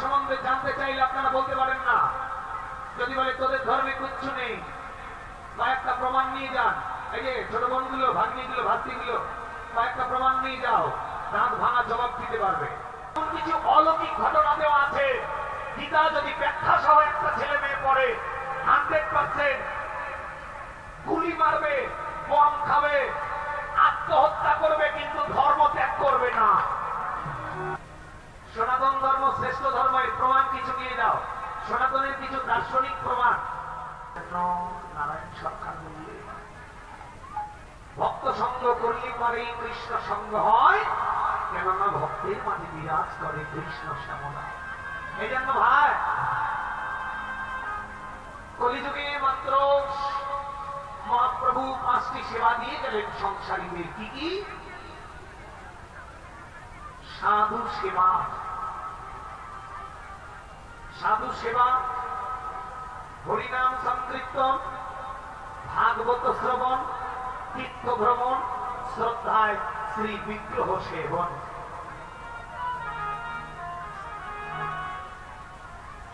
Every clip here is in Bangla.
সম্বন্ধে জানতে চাইলে আপনারা বলতে পারেন না। যদি বলে তোদের ধর্মে কিচ্ছু নেই, কয়েকটা প্রমাণ নিয়ে যান, এই যে ছোট বোনগুলো, ভাগ্নিগুলো, ভাতৃগুলো, কয়েকটা প্রমাণ নিয়ে যাও, দাঁত ভাঙা জবাব দিতে পারবে। কিছু অলৌকিক ঘটনাতেও আছে। গীতা যদি ব্যাখ্যা সহ একটা ছেলে মেয়ে পড়ে 100% গুলি মারবে, বম খাবে, আত্মহত্যা করবে, কিন্তু ধর্ম ত্যাগ করবে না। সনাতন ধর্ম শ্রেষ্ঠ ধর্ম, এর প্রমাণ কিছু নিয়ে যাও। সনাতনের কিছু দার্শনিক প্রমাণ। নারায়ণ সরকার বললে ভক্ত সঙ্গ করলে পরে কৃষ্ণ সঙ্গ হয়, কেননা ভক্তের মাঝে বিরাজ করে কৃষ্ণ শ্যামলা। এই জন্য ভাই কলিযুগে মাত্র মহাপ্রভু 5টি সেবা দিয়ে গেলেন সংসারীদের। কি কি? সাধু সেবা, সাধু সেবা, হরিনাম সংকীর্তন, ভাগবত শ্রবণ, তীর্থ ভ্রমণ, শ্রদ্ধায় শ্রী বিগ্রহ সেবন।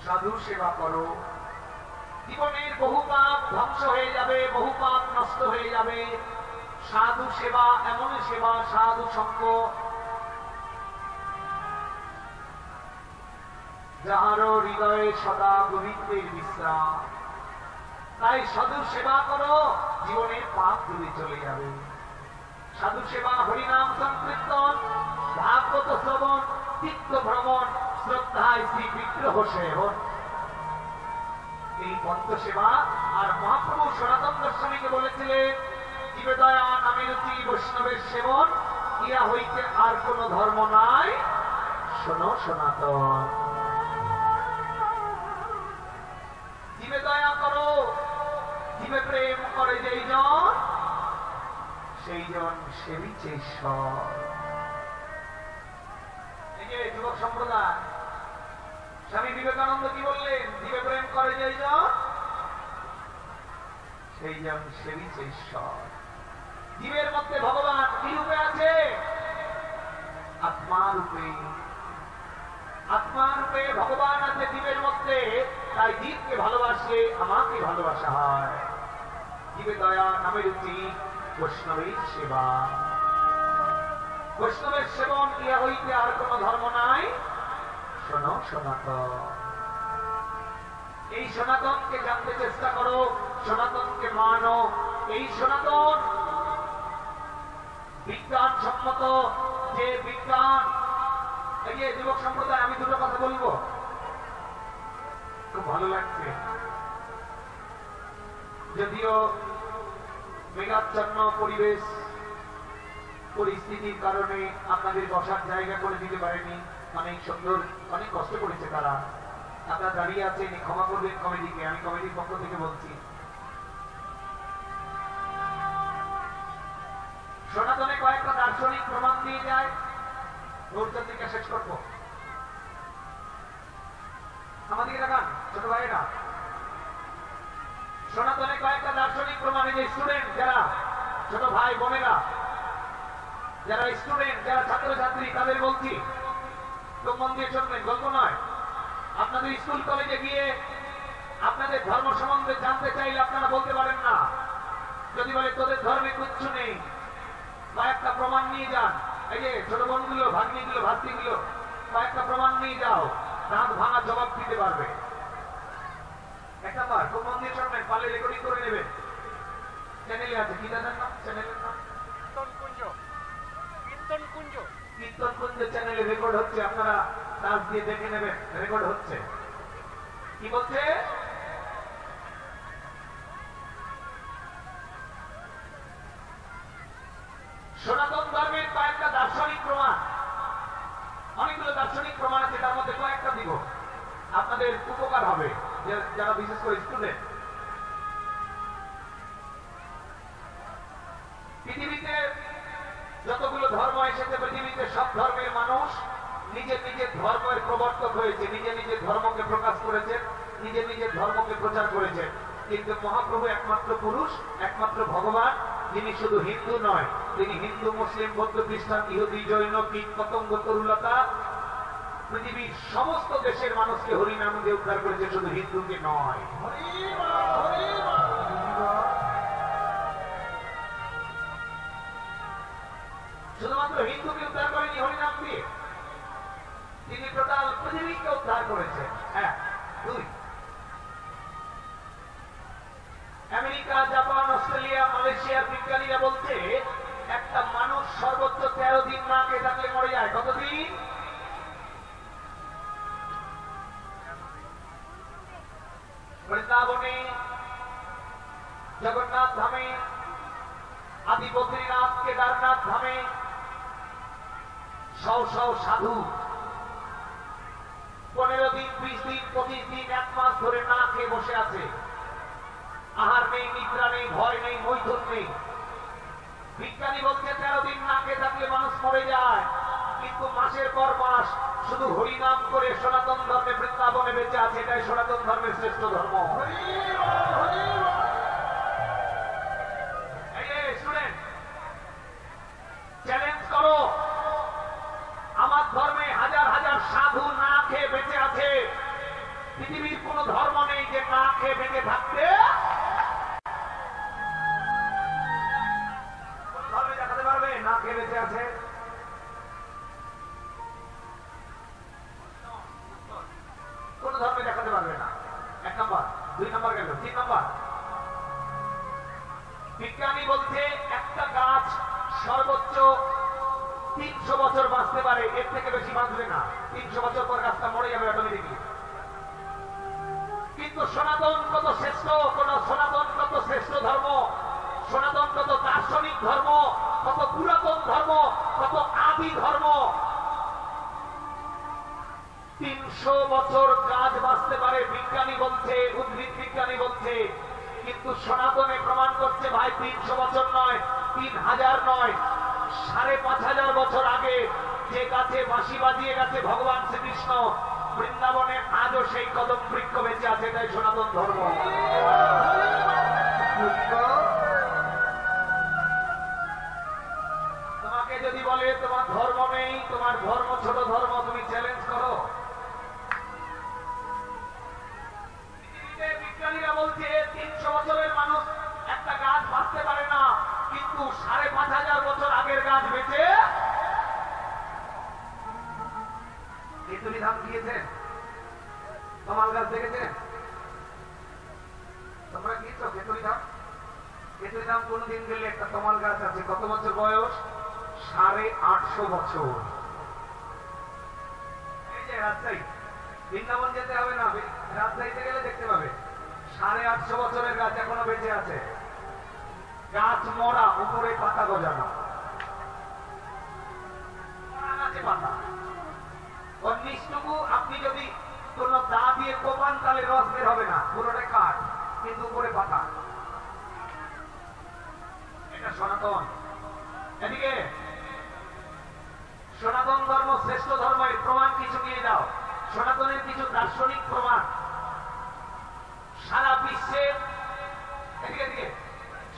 সাধু সেবা করো, জীবনের বহু পাপ ধ্বংস হয়ে যাবে, বহু পাপ নষ্ট হয়ে যাবে। সাধু সেবা এমন সেবা, সাধু সঙ্গ যাহার হৃদয়ে সদা গোবিন্দের বিশ্রাম। তাই সাধু সেবা করো, জীবনের পাপ দূরে চলে যাবে। সাধু সেবা, হরিনাম সংকীর্তন, ভাগবত শ্রবণ, তীর্থ ভ্রমণ, শ্রদ্ধায় শ্রী বিগ্রহ সেবন, এই পঞ্চ সেবা। আর মহাপ্রভু সনাতন গোস্বামীকে বলেছিলেন, জীবে দয়া নামে রুচি বৈষ্ণবের সেবন, ইয়া হইতে আর কোন ধর্ম নাই, শোনো সনাতন। জীবে দয়া করো, জীবে প্রেম করে যেই জন, সেই জন সেবিছে ঈশ্বর। এই যে যুবক সম্প্রদায়, স্বামী বিবেকানন্দ কি বললেন? জীবে প্রেম করে যেই জন, সেই জন সেবিছে ঈশ্বর। জীবের মধ্যে ভগবান কি রূপে আছে? আত্মা রূপে। আত্মা রূপে ভগবান আছে জীবের মধ্যে। তাই জীবকে ভালোবাসলে আমাকে ভালোবাসা হয়। জীবে দয়া নামে রুচি বৈষ্ণবের সেবা। বৈষ্ণবের সেবন ইয়া হইতে আর কোন ধর্ম নাই, শোনো সনাতন। এই সনাতনকে জানতে চেষ্টা করো, সনাতনকে মানো। এই সনাতন বিজ্ঞান সম্মত যে বিজ্ঞান। এই যে যুবক সম্প্রদায়, আমি দুটো কথা বলবো, খুব ভালো লাগছে। যদিও মেঘাচ্ছন্ন পরিবেশ পরিস্থিতির কারণে আপনাদের বসার জায়গা করে দিতে পারেনি, অনেক সুন্দর, অনেক কষ্ট করেছে তারা। আপনারা দাঁড়িয়ে আছেন, ক্ষমা করবেন কমিটিকে, আমি কমিটির পক্ষ থেকে বলছি। সনাতনে কয়েকটা দার্শনিক প্রমাণ দিয়ে যায়, নৌচন্দ্রিকা শেষ করবো। আমাদের দেখান ছোট ভাইয়েরা, সনাতনে কয়েকটা দার্শনিক প্রমাণে যে স্টুডেন্ট যারা, ছোট ভাই বোনেরা যারা স্টুডেন্ট, যারা ছাত্রছাত্রী, তাদের বলছি, তো মন দিয়ে শুনবেন, গল্প নয়। আপনাদের স্কুল কলেজে গিয়ে আপনাদের ধর্ম সম্বন্ধে জানতে চাইলে আপনারা বলতে পারেন না। যদি বলে তোদের ধর্মে কিচ্ছু নেই, কয়েকটা প্রমাণ নিয়ে যান, এই যে ছোট বোনগুলো, ভাগ্নিগুলো, ভাতৃগুলো, কয়েকটা প্রমাণ নিয়ে যাও, দাঁত ভাঙা জবাব দিতে পারবে। এক নাম্বার, খুব মন দিয়ে শুনবেন, পারলে রেকর্ডিং করে নেবেন। চ্যানেলে আছে, কি জানেন না চ্যানেলের নাম? কীর্তনকুঞ্জ চ্যানেলে রেকর্ড হচ্ছে, আপনারা নাচ দিয়ে দেখে নেবেন, রেকর্ড হচ্ছে। কি বলছে? সনাতন ধর্মের কয়েকটা দার্শনিক প্রমাণ, অনেকগুলো দার্শনিক প্রমাণ আছে, তার মধ্যে কয়েকটা দিব, আপনাদের উপকার হবে যারা বিশেষ করে স্টুডেন্ট। পৃথিবীতে যতগুলো ধর্ম এসেছে, পৃথিবীতে সব ধর্মের মানুষ নিজের নিজের ধর্মের প্রবর্তক হয়েছে, নিজের নিজের ধর্মকে প্রকাশ করেছে, নিজের নিজের ধর্মকে প্রচার করেছে। কিন্তু মহাপ্রভু একমাত্র পুরুষ, একমাত্র ভগবান, যিনি শুধু হিন্দু নয়, তিনি হিন্দু, মুসলিম, বৌদ্ধ, খ্রিস্টান, ইহুদি, জৈন, কীট পতঙ্গ, তরুলতা পৃথিবীর সমস্ত দেশের মানুষকে হরিনাম দিয়ে উদ্ধার করেছে, শুধু হিন্দুকে নয়। শুধুমাত্র হিন্দুকে উদ্ধার করেনি হরিনাম দিয়ে, তিনি টোটাল পৃথিবীকে উদ্ধার করেছেন। এক, দুই, আমেরিকা, জাপান, অস্ট্রেলিয়া, মালয়েশিয়ার বিজ্ঞানীরা বলছে একটা মানুষ সর্বোচ্চ 13 দিন না খেয়ে থাকলে মরে যায়। কতদিন? বৃন্দাবনে, জগন্নাথ ধামে, আদি বদ্রীনাথ, কেদারনাথ ধামে শও শও সাধু 15 দিন, 20 দিন, 25 দিন, 1 মাস ধরে না খেয়ে বসে আছে। আহার নেই, নিদ্রা নেই, ভয় নেই, মৈথুন নেই। বিজ্ঞানী বলছে 13 দিন না খেয়ে থাকলে মানুষ মরে যায়, কিন্তু মাসের পর মাস শুধু হরিনাম করে সনাতন ধর্মে বৃন্দাবনে বেঁচে আছে। এটাই সনাতন ধর্মের শ্রেষ্ঠ ধর্ম। স্টুডেন্ট, চ্যালেঞ্জ করো, আমার ধর্মে হাজার হাজার সাধু না খেয়ে বেঁচে আছে। পৃথিবীর কোন ধর্ম নেই যে না খেয়ে বেঁচে থাকতে ধর্মে দেখাতে পারবে না খেয়ে বেঁচে আছে। কোন ধর্মে দেখাতে পারবে না। 1 নম্বর। 2 নম্বর গেল। 3 নম্বর, বিজ্ঞানী বলছে একটা গাছ সর্বোচ্চ 300 বছর বাঁচতে পারে, এর থেকে বেশি বাঁচবে না। 300 বছর পর গাছটা মরে যাবে অটোমেটিকলি। কিন্তু সনাতন কত শ্রেষ্ঠ, সনাতন কত শ্রেষ্ঠ ধর্ম, সনাতন কত দার্শনিক ধর্ম, কত পুরাতন ধর্ম, কত আদি ধর্ম। 300 বছর গাছ বাঁচতে পারে বিজ্ঞানী বলছে, উদ্ভিদ বিজ্ঞানী বলছে। কিন্তু সনাতনে প্রমাণ করছে ভাই 300 বছর নয়, 3000 নয়, 5500 বছর আগে যে গাছে বাঁশি বাজিয়ে গেছে ভগবান শ্রীকৃষ্ণ, বৃন্দাবনে আজও সেই কদম বৃক্ষ বেঁচে আছে। এটাই সনাতন ধর্ম। তোমাকে যদি বলে তোমার ধর্ম নেই, তোমার ধর্ম ছোট ধর্ম, তুমি চ্যালেঞ্জ করো। বিজ্ঞানীরা বলছে 300 বছরের মানুষ একটা গাছ বাঁচতে পারে না, কিন্তু 5500 বছর আগের গাছ বেঁচে। কেতুলি ধাম গিয়েছেন? তমাল গাছ দেখেছেন? তোমরা গিয়েছো কেতুলি ধাম? কেতুলি ধাম কোনদিন গেলে একটা তমাল গাছ আছে। কত বছর বয়স? 850 বছর। এই যে রাজশাহী, বৃন্দাবন যেতে হবে না, রাজশাহীতে গেলে দেখতে পাবে 850 বছরের গাছ এখনো বেঁচে আছে। গাছ মরা, উপরে পাতা গজানো, গাছে পাতা। ওর নিচটুকু আপনি যদি কোন দা দিয়ে কোপান তাহলে রস বের হবে না, পুরোটা কাঠ, কিন্তু উপরে পাতা। এটা সনাতন। এদিকে সনাতন ধর্ম শ্রেষ্ঠ ধর্ম, এর প্রমাণ কিছু নিয়ে যাও। সনাতনের কিছু দার্শনিক প্রমাণ। সারা বিশ্বের, এদিকে এদিকে,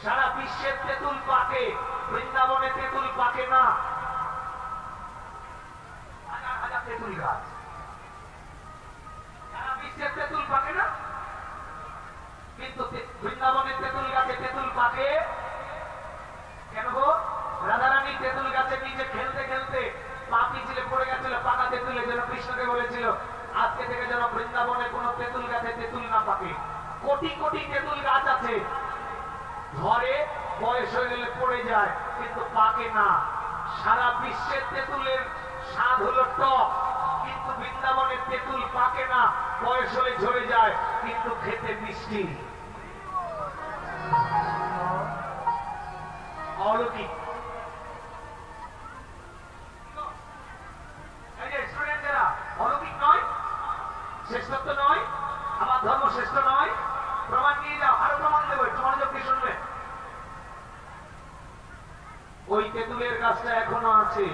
সারা বিশ্বের তেঁতুল পাকে, বৃন্দাবনে তেঁতুল পাকে না। হাজার হাজার তেঁতুল গাছ, সারা বিশ্বের তেঁতুল পাকে না, কিন্তু বৃন্দাবনের তেঁতুল গাছে তেঁতুল পাকে কেন গো? রাধারানী তেঁতুল গাছের নিচে খেলতে খেলতে পা পিছলে পড়ে গেছিল, পাকা তেঁতুলের জন্য কৃষ্ণকে বলেছিল আজকে থেকে যেন বৃন্দাবনে কোন তেঁতুল গাছে তেঁতুল না পাকে। কোটি কোটি তেঁতুল গাছ আছে, ধরে বয়স হয়ে গেলে পড়ে যায়, কিন্তু পাকে না। সারা বিশ্বের তেঁতুলের স্বাদ হলো টক, কিন্তু বৃন্দাবনের তেঁতুল পাকে না, বয়স হলে ঝরে যায়, কিন্তু খেতে মিষ্টি। অলৌকিক। অলৌকিক নয়, শ্রেষ্ঠত্ব নয়, আমার ধর্ম শ্রেষ্ঠ নয়। প্রমাণ নিয়ে যাও, আরো প্রমাণ দেবো, একটু মনোযোগ দিয়ে শুনবে। ওই তেঁতুলের গাছটা এখনো আছে,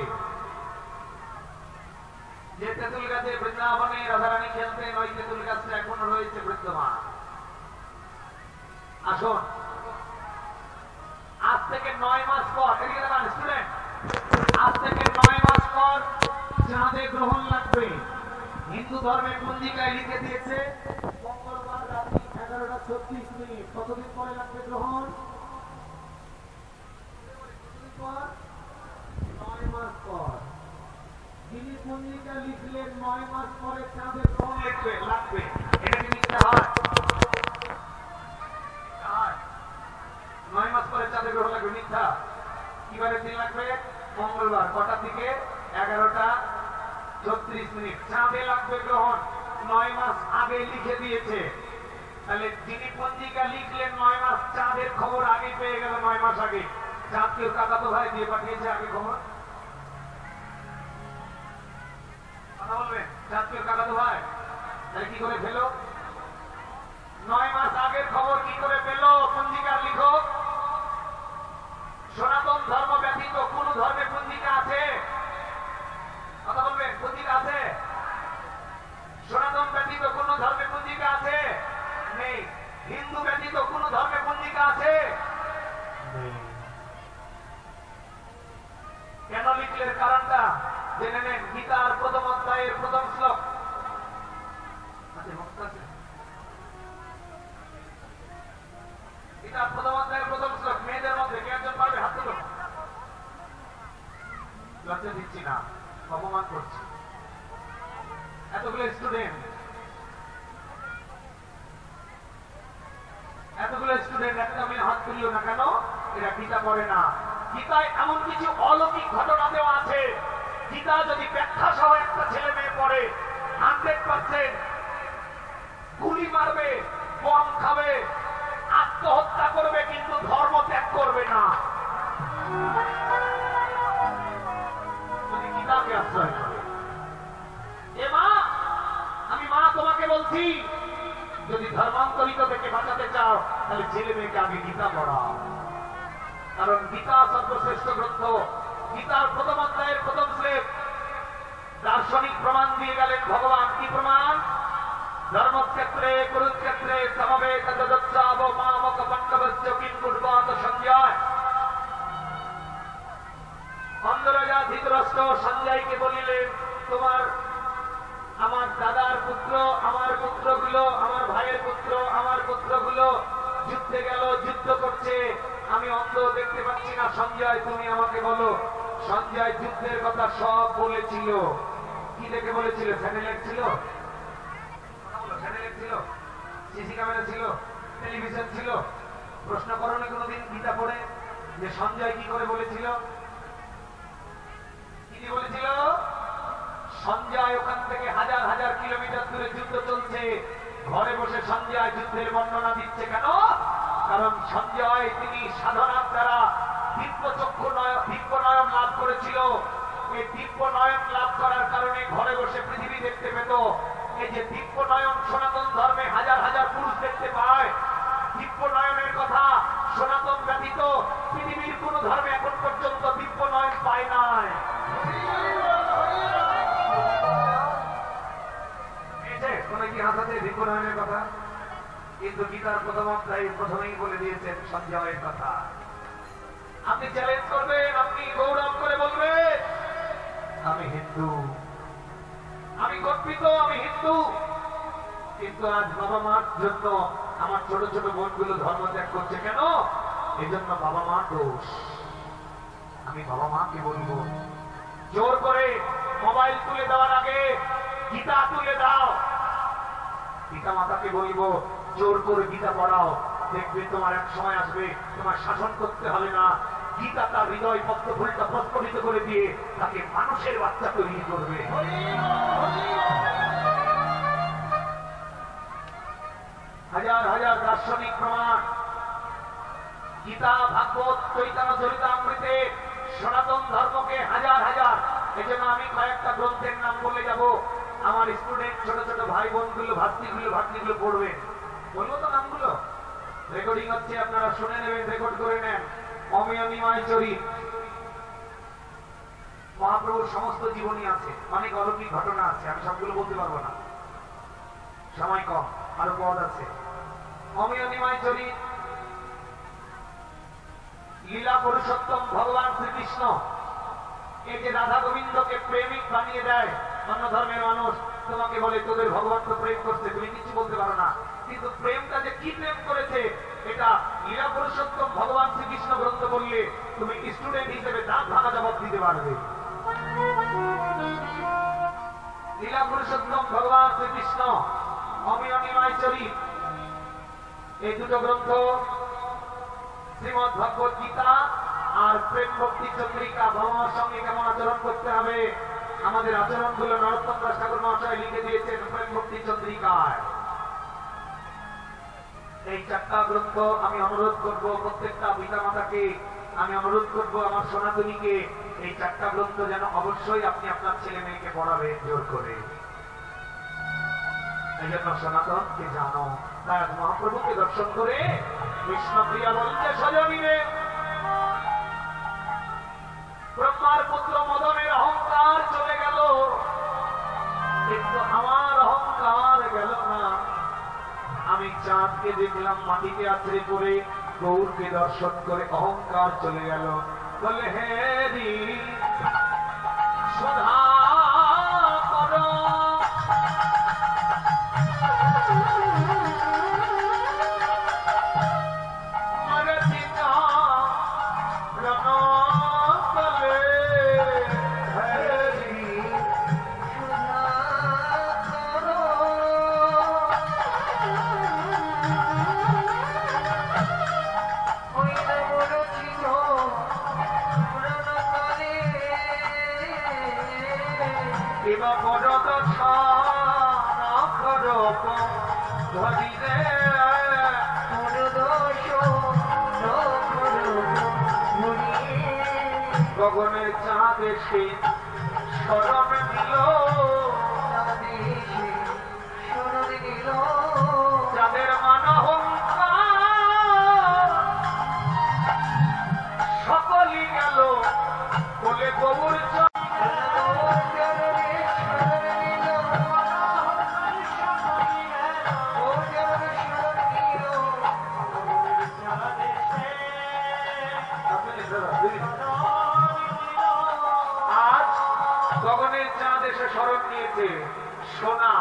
যে তেঁতুল গাছে বৃন্দাবনে রাধারানী খেলতেন, ওই তেঁতুল গাছটা এখনো রয়েছে বিদ্যমান। আসুন, আজ থেকে 9 মাস পর, এদিকে স্টুডেন্ট, আজ থেকে 9 মাস পর চাঁদে গ্রহণ লাগবে। হিন্দু ধর্মের পঞ্জিকায় লিখে দিয়েছে মঙ্গলবার রাত্রি 11:36। কতদিন পরে লাগবে গ্রহণ? কতদিন পর? 9 মাস পর। যিনি পঞ্জিকা লিখলেন 9 মাস পরে চাঁদের গ্রহণ লাগবে, এটা কি মিথ্যা হয়? 9 মাস পরে চাঁদের গ্রহণ লাগবে, মিথ্যা। কিবারে দিন লাগবে? মঙ্গলবার। কটার দিকে? 11:36। চাঁদে লাগবে গ্রহণ, 9 মাস আগে লিখে দিয়েছে। তাহলে যিনি পঞ্জিকা লিখলেন 9 মাস, চাঁদের খবর আগে পেয়ে গেল 9 মাস আগে। চাঁদ কেউ কাকাতো ভাই দিয়ে পাঠিয়েছে আগে খবর? কথা বলবেন? চাঁদ কেউ কাকাতো ভাই? তাহলে কি করে পেল? 9 মাস আগের খবর কি করে পেল পঞ্জিকার লিখক? সনাতন ধর্ম ব্যতীত কোন ধর্মে পঞ্জিকা আছে? কথা বলবেন? পঞ্জিকা আছে? সনাতন ব্যতীত কোন ধর্মে পঞ্জিকা আছে? নেই। হিন্দু ব্যতীত কোন ধর্মে পঞ্জিকা আছে? নেই। কেন লিখলেন কারণটা জেনে নেন। গীতার প্রথম অধ্যায়ের প্রথম শ্লোক আছে। গীতার প্রথম অধ্যায়ের প্রথম শ্লোক মেয়েদের মধ্যে কে একজন পারবে? হাত তুলো। লজ্জা দিচ্ছি না, অপমান করছি। এতগুলো স্টুডেন্ট একটা মেয়ে হাত তুলল না কেন? এরা গীতা পড়ে না। গীতায় এমন কিছু অলৌকিক ঘটনা দেওয়া আছে, গীতা যদি ব্যাখ্যা সহ একটা ছেলে মেয়ে পড়ে 100% গুলি মারবে, বম খাবে, আত্মহত্যা করবে, কিন্তু ধর্ম ত্যাগ করবে না। যদি গীতাকে আশ্রয় করে। এ মা, আমি মা তোমাকে বলছি, যদি ধর্মান্তরিত থেকে বাঁচাতে চাও তাহলে ছেলে মেয়েকে আগে গীতা পড়াও। কারণ গীতা সর্বশ্রেষ্ঠ গ্রন্থ। গীতার প্রথম অধ্যায়ের প্রথম শ্লোক দার্শনিক প্রমাণ দিয়ে গেলেন ভগবান। কি প্রমাণ? ধর্মক্ষেত্রে কুরুক্ষেত্রে সমবেত তদোৎসাব মামক পাণ্ডবস্য কিং কুর্বাত সঞ্জয়। অন্ধরাজা ধৃতরাষ্ট্র সঞ্জয়কে বলিলেন, তোমার আমার দাদার পুত্র, আমার পুত্রগুলো, আমার ভাইয়ের পুত্র, আমার পুত্রগুলো যুদ্ধে গেল, যুদ্ধ করছে, আমি অন্ধ, দেখতে পাচ্ছি না। সঞ্জয় তুমি আমাকে বলো। সঞ্জয় যুদ্ধের কথা সব বলেছিল। কি দেখে বলেছিল? স্যাটেলাইট ছিল, স্যাটেলাইট ছিল, সিসি ক্যামেরা ছিল, টেলিভিশন ছিল। প্রশ্ন করো না কোনোদিন গীতা পড়ে যে সঞ্জয় কি করে বলেছিল? কি বলেছিল? সঞ্জয় ওখান থেকে হাজার হাজার কিলোমিটার দূরে যুদ্ধ চলছে, ঘরে বসে সঞ্জয় যুদ্ধের বর্ণনা দিচ্ছে। কেন? কারণ সঞ্জয় তিনি সাধনার দ্বারা দিব্য নয়ন লাভ করেছিল। এই দিব্য নয়ন লাভ করার কারণে ঘরে বসে পৃথিবী দেখতে পেত। এই যে দিব্য নয়ন সনাতন ধর্মে হাজার হাজার পুরুষ দেখতে পায়, দিব্য নয়নের কথা সনাতন ব্যতীত পৃথিবীর কোন ধর্মে এখন পর্যন্ত দিব্য নয়ন পায় নাই। কোন ইতিহাস আছে দিব্য নয়নের কথা? কিন্তু গীতার প্রথম অধ্যায়ে প্রথমেই বলে দিয়েছেন সঞ্জয়ের কথা। আপনি চ্যালেঞ্জ করবেন, আপনি গৌরব করে বলবেন আমি হিন্দু, আমি গর্বিত, আমি হিন্দু। কিন্তু আজ বাবা মার জন্য আমার ছোট ছোট বোনগুলো ধর্ম ত্যাগ করছে। কেন? এই জন্য বাবা মার দোষ। আমি বাবা মাকে বলবো, জোর করে মোবাইল তুলে দেওয়ার আগে গীতা তুলে দাও। পিতা মাতাকে বলবো, জোর করে গীতা পড়াও। দেখবে তোমার এক সময় আসবে, তোমার শাসন করতে হবে না। গীতা তার হৃদয় পদ্ম ফুলটা প্রস্ফুটিত করে দিয়ে তাকে মানুষের বাচ্চা তৈরি করবে। হাজার হাজার দার্শনিক প্রমাণ, গীতা, ভাগবত, চৈতন্য চরিতামৃতে সনাতন ধর্মকে হাজার হাজার। এই জন্য আমি কয়েকটা গ্রন্থের নাম বলে যাব, আমার স্টুডেন্ট ছোট ছোট ভাই বোনগুলো, ভাতৃগুলো পড়বেন। বলবো তো নামগুলো? রেকর্ডিং হচ্ছে, আপনারা শুনে নেবেন, রেকর্ড করে নেন। অমেয় নিমায় চরিত, মহাপ্রভুর সমস্ত জীবনী আছে, অনেক অলৌকিক ঘটনা আছে, আমি সবগুলো বলতে পারবো না, সময় কম, আরো পদ আছে। অমেয় নিমায় চরিত, লীলা পুরুষোত্তম ভগবান শ্রীকৃষ্ণ এই যে রাধা গোবিন্দকে প্রেমিক বানিয়ে দেয় অন্য ধর্মের মানুষ, তোমাকে বলে তোদের ভগবান তো প্রেম করছে, তুমি কিছু বলতে পারো না, কিন্তু প্রেমটা যে কি প্রেম করেছে এটা লীলা পুরুষোত্তম ভগবান শ্রীকৃষ্ণ গ্রন্থ বললে তুমি স্টুডেন্ট হিসেবে দাঁত ভাঙা জবাব দিতে পারবে। লীলা পুরুষোত্তম ভগবান শ্রীকৃষ্ণ অমিয় নিমায় চরিত, এই দুটো গ্রন্থ শ্রীমদ ভগবত গীতা আর প্রেম ভক্তি চন্দ্রিকা, বাবার সঙ্গে কেমন আচরণ করতে হবে, আমাদের আচরণগুলো নরোত্তম দাস ঠাকুর মহাশয় লিখে দিয়েছেন প্রেম ভক্তি চন্দ্রিকায়। এই চারটা গ্রন্থ আমি অনুরোধ করব প্রত্যেকটা পিতা মাতাকে, আমি অনুরোধ করব আমার সনাতনীকে, এই চারটা গ্রন্থ যেন অবশ্যই আপনি আপনার ছেলে মেয়েকে পড়াবেন জোর করে। এই জন্য সনাতনকে জানো, তাই মহাপ্রভুকে দর্শন করে কৃষ্ণপ্রিয়া বলছে সজনীরে, ব্রহ্মার পুত্র মদনের অহংকার চলে গেল, কিন্তু আমার অহংকার গেল না। আমি চাঁদকে দেখলাম মাটিতে আছড়ে পড়ে, গৌরকে দর্শন করে অহংকার চলে গেল। বলে হে রি সুধা করো, গগনের চাঁদ এসে শরণ দিল, যাদের মান অহংকার সকলই গেল, বলে গৌর গগনের চাঁদ এসে শরণ নিয়েছে। সোনা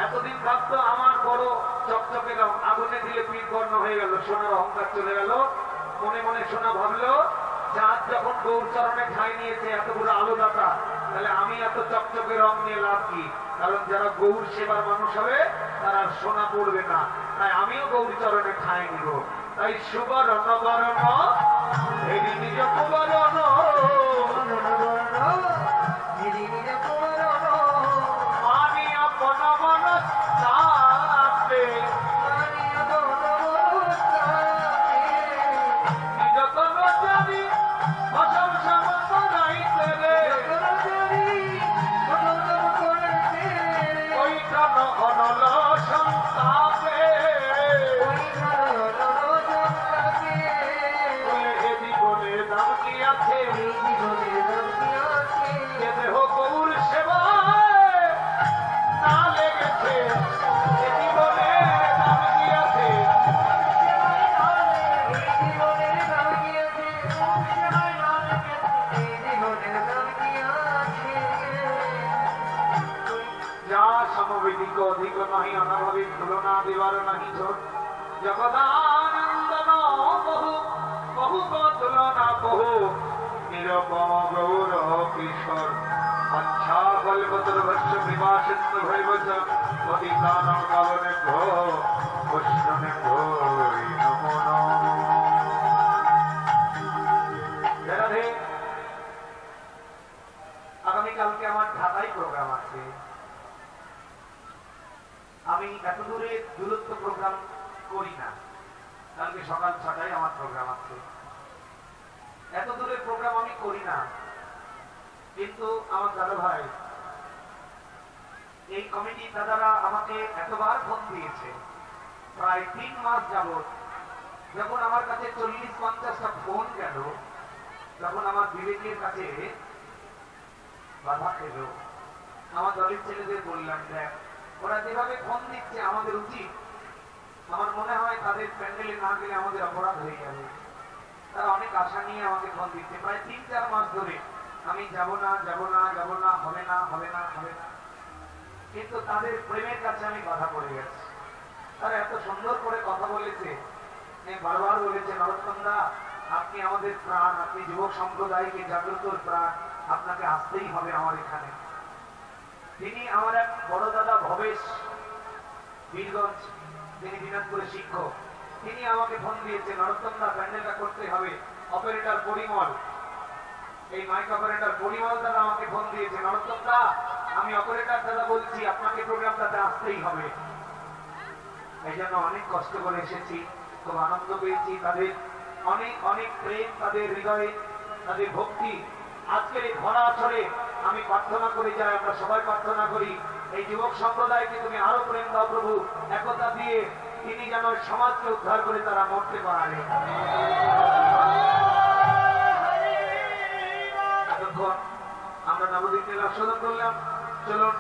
এতদিন ভাবতো আমার বড় চকচকে রং, আগুনে দিলে পিঠ বর্ণ হয়ে গেল, সোনার অহংকার চলে গেল। মনে মনে সোনা ভাবলো চাঁদ যখন গৌর চরণে ঠাঁই নিয়েছে, এত বড় আলোদাতা, তাহলে আমি এত চকচকে রং নিয়ে লাভ কি? কারণ যারা গৌর সেবার মানুষ হবে তারা সোনা পড়বে না, তাই আমিও গৌর চরণে ঠাঁই নিব। তাই সুবর্ণ বর্ণ এরি নিজ কুবরণ, আমি আপন মন চাপে যতন জানি ভজন সমস্ত রাইতে রে, ওইখান অনল সন্তাপে বলে এ জীবনে দাম কি আছে, দেহ গৌর সেবায় না লেগেছে, এ জীবনে দাম কি আছে। যা সমবেদিক অধিক নাহি, অনাভাবিক তুলনা দেবার নাহি ছোট, জগদানন্দন বহু বহু তুলনা বহু, নিরপম গৌর কিশোর আচ্ছা কল্পতরুভস্য বিভাসিত ভৈবচ পতিতানাং কালনেভ্যো বৈষ্ণবেভ্যো নমো নমঃ। রাধে, আগামীকালকে আমার ঢাকায় প্রোগ্রাম আছে। আমি এত দূরে দূরত্ব প্রোগ্রাম করি না, কালকে সকাল 6টায় আমার প্রোগ্রাম আছে। এত দূরের প্রোগ্রাম আমি করি না, কিন্তু আমার দাদা ভাই এই কমিটি দাদারা আমাকে এতবার ফোন দিয়েছে, প্রায় 3 মাস যাবত। যখন আমার কাছে 40-50টা ফোন গেল, তখন আমার বিবেকের কাছে বাধা খেল। আমার দলের ছেলেদের বললাম, দেখ ওরা যেভাবে ফোন দিচ্ছে আমাদের উচিত, আমার মনে হয় তাদের প্যান্ডেলে না গেলে আমাদের অপরাধ হয়ে যাবে। তারা অনেক আশা নিয়ে আমাকে ফোন দিচ্ছে প্রায় 3-4 মাস ধরে, আমি যাব না যাব না যাব না, হবে না হবে না হবে না। কিন্তু তাদের প্রেমের কাছে আমি বাধা পড়ে গেছি। তারা এত সুন্দর করে কথা বলেছে, বারবার বলেছে, নরোত্তম দা আপনি আমাদের প্রাণ, আপনি যুবক সম্প্রদায়কে জাগ্রতর প্রাণ, আপনাকে আসতেই হবে আমার এখানে। তিনি আমার এক বড় দাদা ভবেশ বীরগঞ্জ, তিনি দিনাজপুরের শিক্ষক, তিনি আমাকে ফোন দিয়েছে, নরোত্তম দা প্যান্ডেলটা করতে হবে। অপারেটর পরিমল, এই মাইক অপারেটর পরিমল দাদা আমাকে ফোন দিয়েছে, নরোত্তম দা আমি অপারেটর দাদা বলছি, আপনাকে প্রোগ্রামটাতে আসতেই হবে। এই জন্য অনেক কষ্ট করে এসেছি, খুব আনন্দ পেয়েছি। তাদের অনেক অনেক প্রেম, তাদের হৃদয়ে তাদের ভক্তি। আজকের এই ভরা আসরে আমি প্রার্থনা করে যাই, আমরা সবাই প্রার্থনা করি, এই যুবক সম্প্রদায়কে তুমি আরো প্রেম দাও প্রভু, একতা দিয়ে তিনি যেন সমাজকে উদ্ধার করে তারা মরতে পারে। এতক্ষণ আমরা নবদ্বীপ লীলা আস্বাদন করলাম, চলুন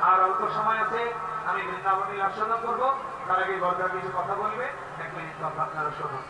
আর অল্প সময় আছে, আমি বৃন্দাবন লীলা আস্বাদন করবো। তার আগে দরকার কিছু কথা বলবে, 1 মিনিট আপনারা শুনুন।